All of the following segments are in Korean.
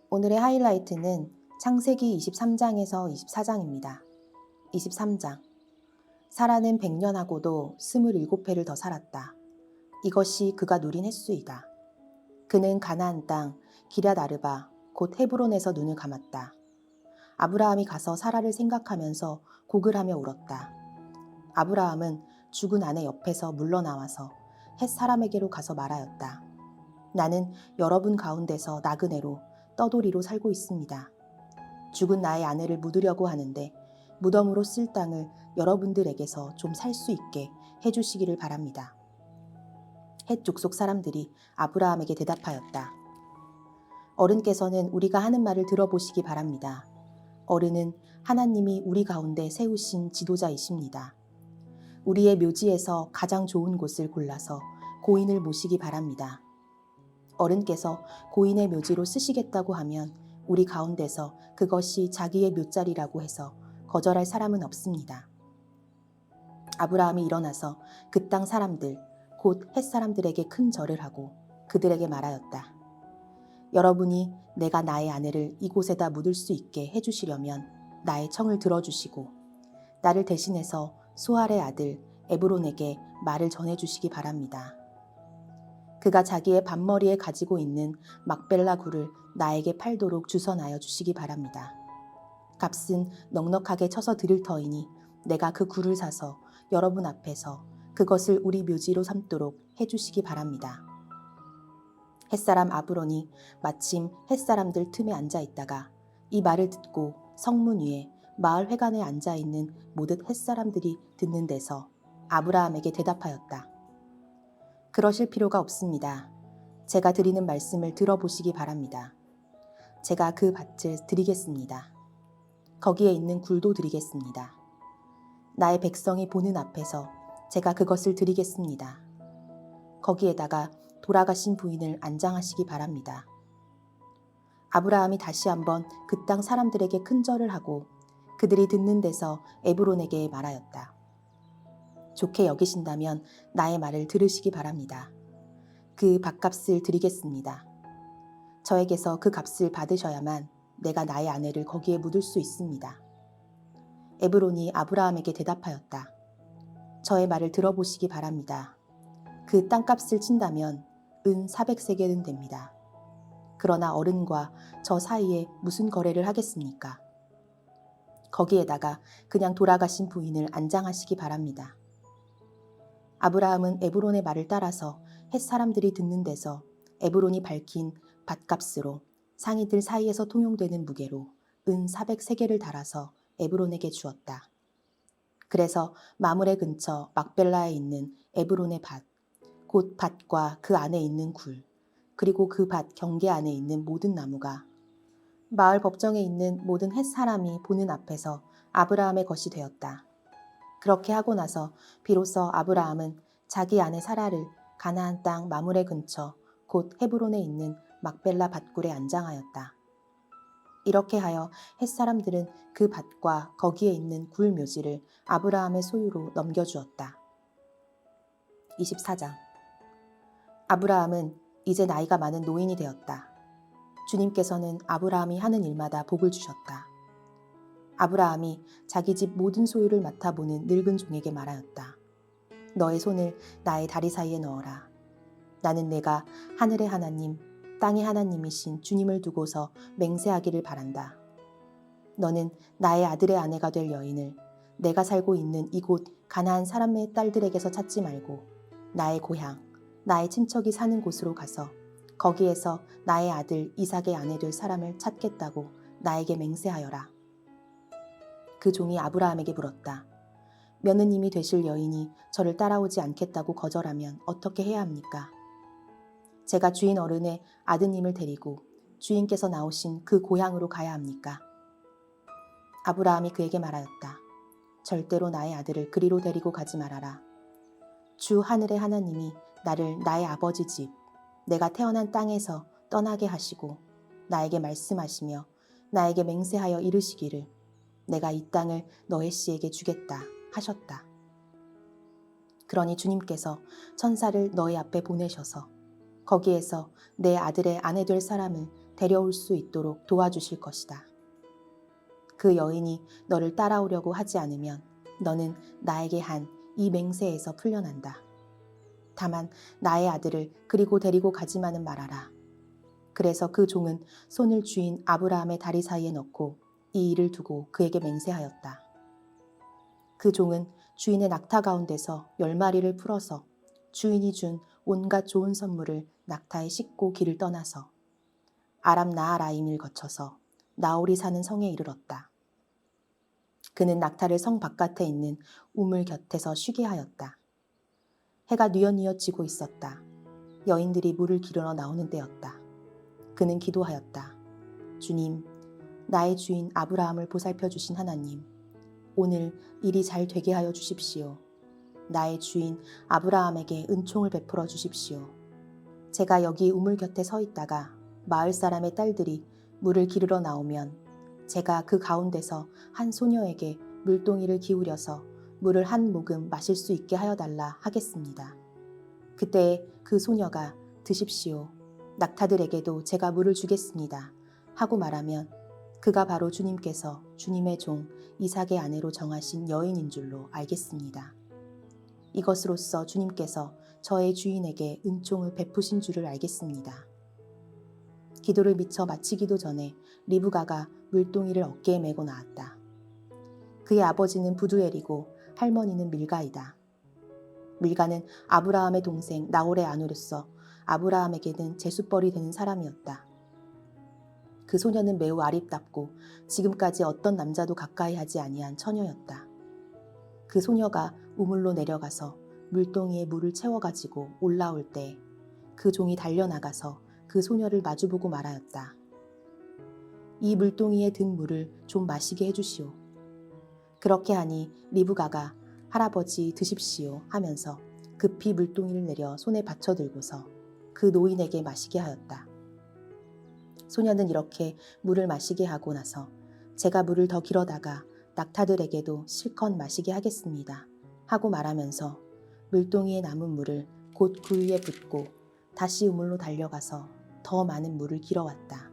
오늘의 하이라이트는 창세기 23장에서 24장입니다. 23장. 사라는 100년하고도 27회를 더 살았다. 이것이 그가 누린 횟수이다. 그는 가나안 땅 기럇 아르바 곧 헤브론에서 눈을 감았다. 아브라함이 가서 사라를 생각하면서 곡을 하며 울었다. 아브라함은 죽은 아내 옆에서 물러나와서 헷 사람에게로 가서 말하였다. 나는 여러분 가운데서 나그네로 떠돌이로 살고 있습니다. 죽은 나의 아내를 묻으려고 하는데 무덤으로 쓸 땅을 여러분들에게서 좀 살 수 있게 해주시기를 바랍니다. 헷 족속 사람들이 아브라함에게 대답하였다. 어른께서는 우리가 하는 말을 들어보시기 바랍니다. 어른은 하나님이 우리 가운데 세우신 지도자이십니다. 우리의 묘지에서 가장 좋은 곳을 골라서 고인을 모시기 바랍니다. 어른께서 고인의 묘지로 쓰시겠다고 하면 우리 가운데서 그것이 자기의 묘자리라고 해서 거절할 사람은 없습니다. 아브라함이 일어나서 그 땅 사람들 곧 헷 사람들에게 큰 절을 하고 그들에게 말하였다. 여러분이 내가 나의 아내를 이곳에다 묻을 수 있게 해주시려면 나의 청을 들어주시고 나를 대신해서 소알의 아들 에브론에게 말을 전해주시기 바랍니다. 그가 자기의 반머리에 가지고 있는 막벨라 굴을 나에게 팔도록 주선하여 주시기 바랍니다. 값은 넉넉하게 쳐서 드릴 터이니 내가 그 굴을 사서 여러분 앞에서 그것을 우리 묘지로 삼도록 해주시기 바랍니다. 헷사람 아브론이 마침 헷사람들 틈에 앉아 있다가 이 말을 듣고 성문 위에 마을 회관에 앉아 있는 모든 헷사람들이 듣는 데서 아브라함에게 대답하였다. 그러실 필요가 없습니다. 제가 드리는 말씀을 들어보시기 바랍니다. 제가 그 밭을 드리겠습니다. 거기에 있는 굴도 드리겠습니다. 나의 백성이 보는 앞에서 제가 그것을 드리겠습니다. 거기에다가 돌아가신 부인을 안장하시기 바랍니다. 아브라함이 다시 한번 그 땅 사람들에게 큰 절을 하고 그들이 듣는 데서 에브론에게 말하였다. 좋게 여기신다면 나의 말을 들으시기 바랍니다. 그 밭값을 드리겠습니다. 저에게서 그 값을 받으셔야만 내가 나의 아내를 거기에 묻을 수 있습니다. 에브론이 아브라함에게 대답하였다. 저의 말을 들어보시기 바랍니다. 그 땅값을 친다면 은 400세겔은 됩니다. 그러나 어른과 저 사이에 무슨 거래를 하겠습니까? 거기에다가 그냥 돌아가신 부인을 안장하시기 바랍니다. 아브라함은 에브론의 말을 따라서 헷 사람들이 듣는 데서 에브론이 밝힌 밭값으로 상이들 사이에서 통용되는 무게로 은 400세겔을 달아서 에브론에게 주었다. 그래서 마므레 근처 막벨라에 있는 에브론의 밭, 곧 밭과 그 안에 있는 굴, 그리고 그 밭 경계 안에 있는 모든 나무가 마을 법정에 있는 모든 헷 사람이 보는 앞에서 아브라함의 것이 되었다. 그렇게 하고 나서 비로소 아브라함은 자기 아내 사라를 가나안 땅 마므레 근처 곧 헤브론에 있는 막벨라 밭굴에 안장하였다. 이렇게 하여 헷 사람들은 그 밭과 거기에 있는 굴 묘지를 아브라함의 소유로 넘겨주었다. 24장. 아브라함은 이제 나이가 많은 노인이 되었다. 주님께서는 아브라함이 하는 일마다 복을 주셨다. 아브라함이 자기 집 모든 소유를 맡아보는 늙은 종에게 말하였다. 너의 손을 나의 다리 사이에 넣어라. 나는 내가 하늘의 하나님, 땅의 하나님이신 주님을 두고서 맹세하기를 바란다. 너는 나의 아들의 아내가 될 여인을 내가 살고 있는 이곳 가나안 사람의 딸들에게서 찾지 말고 나의 고향, 나의 친척이 사는 곳으로 가서 거기에서 나의 아들 이삭의 아내 될 사람을 찾겠다고 나에게 맹세하여라. 그 종이 아브라함에게 물었다. 며느님이 되실 여인이 저를 따라오지 않겠다고 거절하면 어떻게 해야 합니까? 제가 주인 어른의 아드님을 데리고 주인께서 나오신 그 고향으로 가야 합니까? 아브라함이 그에게 말하였다. 절대로 나의 아들을 그리로 데리고 가지 말아라. 주 하늘의 하나님이 나를 나의 아버지 집, 내가 태어난 땅에서 떠나게 하시고 나에게 말씀하시며 나에게 맹세하여 이르시기를 내가 이 땅을 너의 씨에게 주겠다 하셨다. 그러니 주님께서 천사를 너희 앞에 보내셔서 거기에서 내 아들의 아내 될 사람을 데려올 수 있도록 도와주실 것이다. 그 여인이 너를 따라오려고 하지 않으면 너는 나에게 한 이 맹세에서 풀려난다. 다만 나의 아들을 그리고 데리고 가지마는 말하라. 그래서 그 종은 손을 주인 아브라함의 다리 사이에 넣고 이 일을 두고 그에게 맹세하였다. 그 종은 주인의 낙타 가운데서 10마리를 풀어서 주인이 준 온갖 좋은 선물을 낙타에 싣고 길을 떠나서 아람 나하라임을 거쳐서 나홀이 사는 성에 이르렀다. 그는 낙타를 성 바깥에 있는 우물 곁에서 쉬게 하였다. 해가 뉘엿뉘엿 지고 있었다. 여인들이 물을 기르러 나오는 때였다. 그는 기도하였다. 주님, 나의 주인 아브라함을 보살펴 주신 하나님, 오늘 일이 잘 되게 하여 주십시오. 나의 주인 아브라함에게 은총을 베풀어 주십시오. 제가 여기 우물 곁에 서 있다가 마을 사람의 딸들이 물을 기르러 나오면 제가 그 가운데서 한 소녀에게 물동이를 기울여서 물을 한 모금 마실 수 있게 하여 달라 하겠습니다. 그때 그 소녀가 드십시오. 낙타들에게도 제가 물을 주겠습니다. 하고 말하면 그가 바로 주님께서 주님의 종 이삭의 아내로 정하신 여인인 줄로 알겠습니다. 이것으로써 주님께서 저의 주인에게 은총을 베푸신 줄을 알겠습니다. 기도를 미처 마치기도 전에 리브가가 물동이를 어깨에 메고 나왔다. 그의 아버지는 부두엘이고 할머니는 밀가이다. 밀가는 아브라함의 동생 나홀의 아내로서 아브라함에게는 제숫벌이 되는 사람이었다. 그 소녀는 매우 아립답고 지금까지 어떤 남자도 가까이 하지 아니한 처녀였다. 그 소녀가 우물로 내려가서 물동이에 물을 채워가지고 올라올 때 그 종이 달려나가서 그 소녀를 마주보고 말하였다. 이 물동이에 든 물을 좀 마시게 해주시오. 그렇게 하니 리브가가 할아버지 드십시오 하면서 급히 물동이를 내려 손에 받쳐 들고서 그 노인에게 마시게 하였다. 소녀는 이렇게 물을 마시게 하고 나서 제가 물을 더 길어다가 낙타들에게도 실컷 마시게 하겠습니다 하고 말하면서 물동이에 남은 물을 곧 그 위에 붓고 다시 우물로 달려가서 더 많은 물을 길어왔다.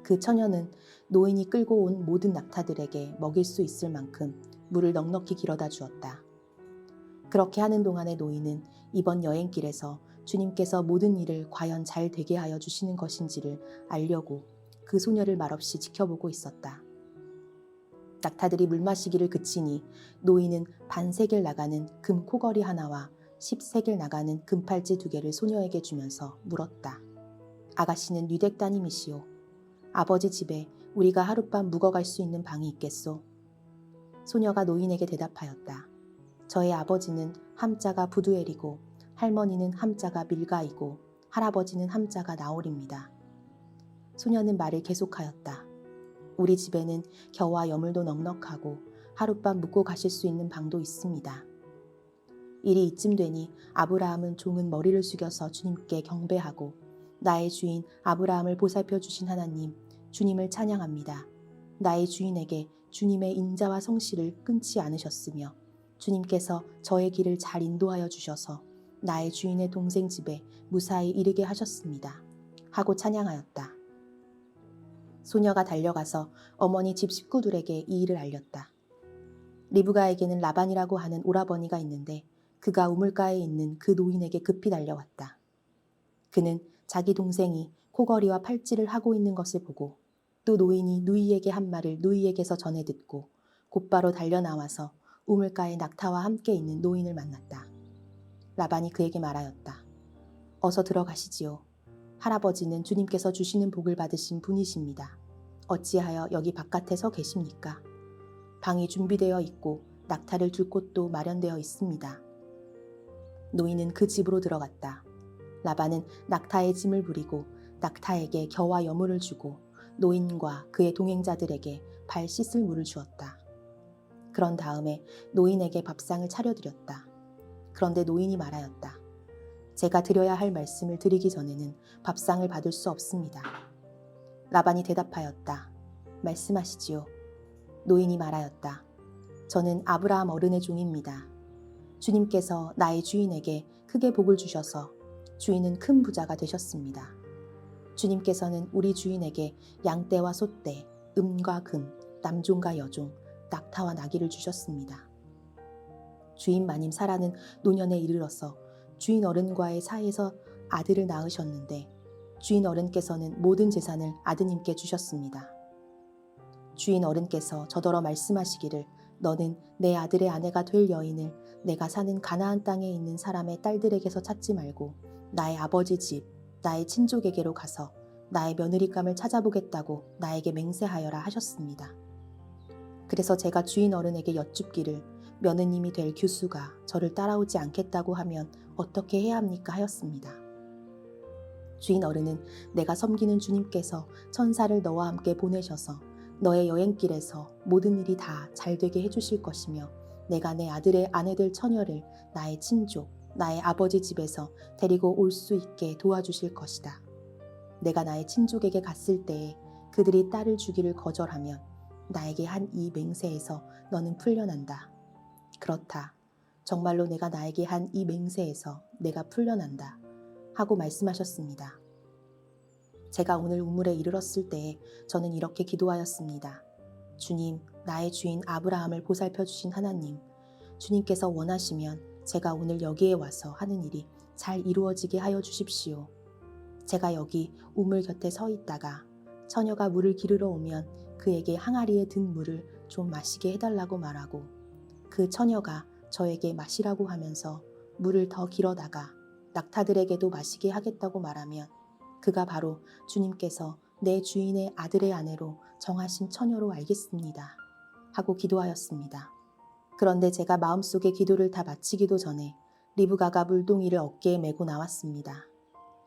그 처녀는 노인이 끌고 온 모든 낙타들에게 먹일 수 있을 만큼 물을 넉넉히 길어다 주었다. 그렇게 하는 동안에 노인은 이번 여행길에서 주님께서 모든 일을 과연 잘 되게 하여 주시는 것인지를 알려고 그 소녀를 말없이 지켜보고 있었다. 낙타들이 물 마시기를 그치니 노인은 반세겔 나가는 금 코걸이 하나와 10세겔 나가는 금팔찌 2개를 소녀에게 주면서 물었다. 아가씨는 뉘댁 따님이시오. 아버지 집에 우리가 하룻밤 묵어갈 수 있는 방이 있겠소? 소녀가 노인에게 대답하였다. 저의 아버지는 함자가 부두엘이고 할머니는 함자가 밀가이고 할아버지는 함자가 나홀입니다. 소녀는 말을 계속하였다. 우리 집에는 겨와 여물도 넉넉하고 하룻밤 묵고 가실 수 있는 방도 있습니다. 일이 이쯤 되니 아브라함은 종은 머리를 숙여서 주님께 경배하고 나의 주인 아브라함을 보살펴 주신 하나님, 주님을 찬양합니다. 나의 주인에게 주님의 인자와 성실을 끊지 않으셨으며 주님께서 저의 길을 잘 인도하여 주셔서 나의 주인의 동생 집에 무사히 이르게 하셨습니다. 하고 찬양하였다. 소녀가 달려가서 어머니 집 식구들에게 이 일을 알렸다. 리브가에게는 라반이라고 하는 오라버니가 있는데 그가 우물가에 있는 그 노인에게 급히 달려왔다. 그는 자기 동생이 코걸이와 팔찌를 하고 있는 것을 보고 또 노인이 누이에게 한 말을 누이에게서 전해 듣고 곧바로 달려나와서 우물가에 낙타와 함께 있는 노인을 만났다. 라반이 그에게 말하였다. 어서 들어가시지요. 할아버지는 주님께서 주시는 복을 받으신 분이십니다. 어찌하여 여기 바깥에 서 계십니까? 방이 준비되어 있고 낙타를 둘 곳도 마련되어 있습니다. 노인은 그 집으로 들어갔다. 라반은 낙타의 짐을 부리고 낙타에게 겨와 여물을 주고 노인과 그의 동행자들에게 발 씻을 물을 주었다. 그런 다음에 노인에게 밥상을 차려드렸다. 그런데 노인이 말하였다. 제가 드려야 할 말씀을 드리기 전에는 밥상을 받을 수 없습니다. 라반이 대답하였다. 말씀하시지요. 노인이 말하였다. 저는 아브라함 어른의 종입니다. 주님께서 나의 주인에게 크게 복을 주셔서 주인은 큰 부자가 되셨습니다. 주님께서는 우리 주인에게 양떼와 소떼, 음과 금, 남종과 여종, 낙타와 나귀를 주셨습니다. 주인 마님 사라는 노년에 이르러서 주인 어른과의 사이에서 아들을 낳으셨는데 주인 어른께서는 모든 재산을 아드님께 주셨습니다. 주인 어른께서 저더러 말씀하시기를 너는 내 아들의 아내가 될 여인을 내가 사는 가나안 땅에 있는 사람의 딸들에게서 찾지 말고 나의 아버지 집, 나의 친족에게로 가서 나의 며느리감을 찾아보겠다고 나에게 맹세하여라 하셨습니다. 그래서 제가 주인 어른에게 여쭙기를 며느님이 될 규수가 저를 따라오지 않겠다고 하면 어떻게 해야 합니까 하였습니다. 주인 어른은 내가 섬기는 주님께서 천사를 너와 함께 보내셔서 너의 여행길에서 모든 일이 다 잘되게 해주실 것이며 내가 내 아들의 아내 될 처녀를 나의 친족, 나의 아버지 집에서 데리고 올 수 있게 도와주실 것이다. 내가 나의 친족에게 갔을 때에 그들이 딸을 주기를 거절하면 나에게 한 이 맹세에서 너는 풀려난다. 그렇다. 정말로 내가 나에게 한 이 맹세에서 내가 풀려난다. 하고 말씀하셨습니다. 제가 오늘 우물에 이르렀을 때에 저는 이렇게 기도하였습니다. 주님, 나의 주인 아브라함을 보살펴 주신 하나님, 주님께서 원하시면 제가 오늘 여기에 와서 하는 일이 잘 이루어지게 하여 주십시오. 제가 여기 우물 곁에 서 있다가 처녀가 물을 기르러 오면 그에게 항아리에 든 물을 좀 마시게 해달라고 말하고 그 처녀가 저에게 마시라고 하면서 물을 더 길어다가 낙타들에게도 마시게 하겠다고 말하면 그가 바로 주님께서 내 주인의 아들의 아내로 정하신 처녀로 알겠습니다. 하고 기도하였습니다. 그런데 제가 마음속에 기도를 다 마치기도 전에 리브가가 물동이를 어깨에 메고 나왔습니다.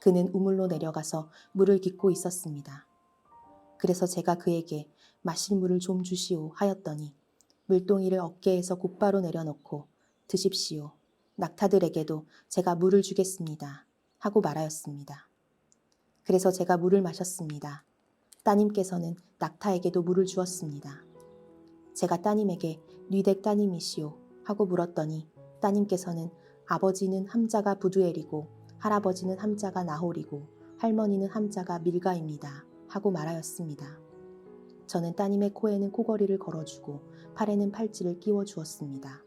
그는 우물로 내려가서 물을 깃고 있었습니다. 그래서 제가 그에게 마실 물을 좀 주시오 하였더니 물동이를 어깨에서 곧바로 내려놓고 드십시오. 낙타들에게도 제가 물을 주겠습니다. 하고 말하였습니다. 그래서 제가 물을 마셨습니다. 따님께서는 낙타에게도 물을 주었습니다. 제가 따님에게 뉘댁 따님이시오 하고 물었더니 따님께서는 아버지는 함자가 부두엘이고 할아버지는 함자가 나홀이고 할머니는 함자가 밀가입니다. 하고 말하였습니다. 저는 따님의 코에는 코걸이를 걸어주고 팔에는 팔찌를 끼워 주었습니다.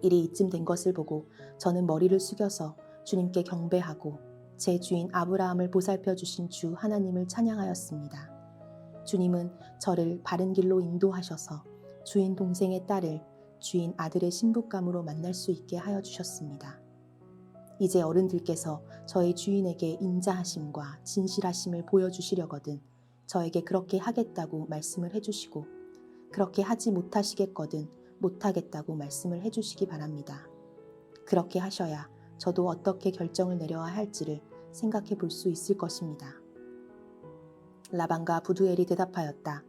일이 이쯤 된 것을 보고 저는 머리를 숙여서 주님께 경배하고 제 주인 아브라함을 보살펴 주신 주 하나님을 찬양하였습니다. 주님은 저를 바른 길로 인도하셔서 주인 동생의 딸을 주인 아들의 신부감으로 만날 수 있게 하여 주셨습니다. 이제 어른들께서 저희 주인에게 인자하심과 진실하심을 보여주시려거든 저에게 그렇게 하겠다고 말씀을 해주시고 그렇게 하지 못하시겠거든 못하겠다고 말씀을 해주시기 바랍니다. 그렇게 하셔야 저도 어떻게 결정을 내려야 할지를 생각해 볼 수 있을 것입니다. 라반과 부두엘이 대답하였다.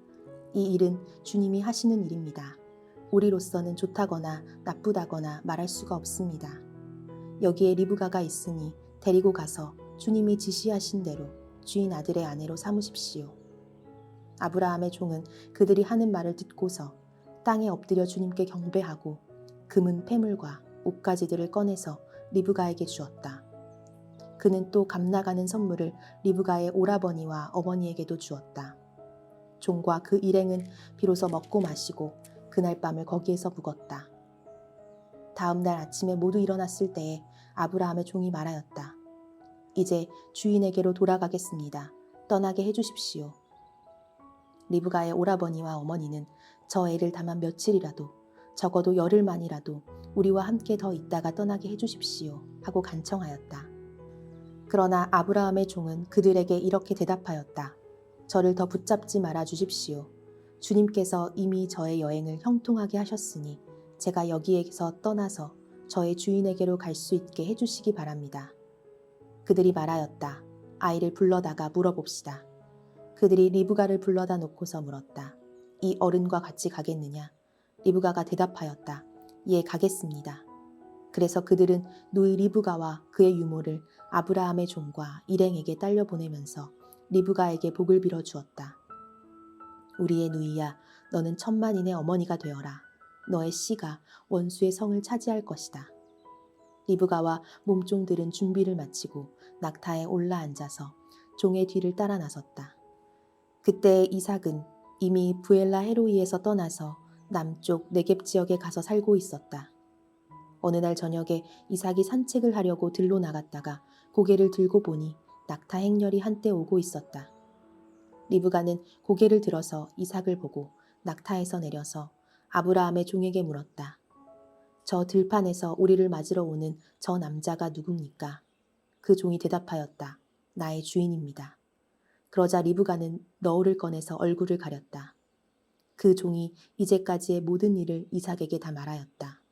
이 일은 주님이 하시는 일입니다. 우리로서는 좋다거나 나쁘다거나 말할 수가 없습니다. 여기에 리브가가 있으니 데리고 가서 주님이 지시하신 대로 주인 아들의 아내로 삼으십시오. 아브라함의 종은 그들이 하는 말을 듣고서 땅에 엎드려 주님께 경배하고 금은 패물과 옷가지들을 꺼내서 리브가에게 주었다. 그는 또 값나가는 선물을 리브가의 오라버니와 어머니에게도 주었다. 종과 그 일행은 비로소 먹고 마시고 그날 밤을 거기에서 묵었다. 다음 날 아침에 모두 일어났을 때에 아브라함의 종이 말하였다. 이제 주인에게로 돌아가겠습니다. 떠나게 해주십시오. 리브가의 오라버니와 어머니는 저 애를 다만 며칠이라도 적어도 열흘만이라도 우리와 함께 더 있다가 떠나게 해주십시오 하고 간청하였다. 그러나 아브라함의 종은 그들에게 이렇게 대답하였다. 저를 더 붙잡지 말아 주십시오. 주님께서 이미 저의 여행을 형통하게 하셨으니 제가 여기에서 떠나서 저의 주인에게로 갈 수 있게 해주시기 바랍니다. 그들이 말하였다. 아이를 불러다가 물어봅시다. 그들이 리브가를 불러다 놓고서 물었다. 이 어른과 같이 가겠느냐? 리브가가 대답하였다. 예, 가겠습니다. 그래서 그들은 누이 리브가와 그의 유모를 아브라함의 종과 일행에게 딸려 보내면서 리브가에게 복을 빌어 주었다. 우리의 누이야, 너는 천만인의 어머니가 되어라. 너의 씨가 원수의 성을 차지할 것이다. 리브가와 몸종들은 준비를 마치고 낙타에 올라앉아서 종의 뒤를 따라 나섰다. 그때 이삭은 이미 부엘라 헤로이에서 떠나서 남쪽 네겝 지역에 가서 살고 있었다. 어느 날 저녁에 이삭이 산책을 하려고 들로 나갔다가 고개를 들고 보니 낙타 행렬이 한때 오고 있었다. 리브가는 고개를 들어서 이삭을 보고 낙타에서 내려서 아브라함의 종에게 물었다. 저 들판에서 우리를 맞으러 오는 저 남자가 누굽니까? 그 종이 대답하였다. 나의 주인입니다. 그러자 리브가는 너울을 꺼내서 얼굴을 가렸다. 그 종이 이제까지의 모든 일을 이삭에게 다 말하였다.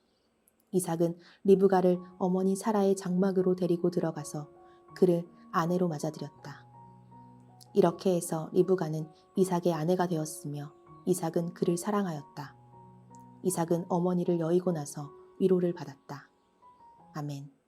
이삭은 리브가를 어머니 사라의 장막으로 데리고 들어가서 그를 아내로 맞아들였다. 이렇게 해서 리브가는 이삭의 아내가 되었으며 이삭은 그를 사랑하였다. 이삭은 어머니를 여의고 나서 위로를 받았다. 아멘.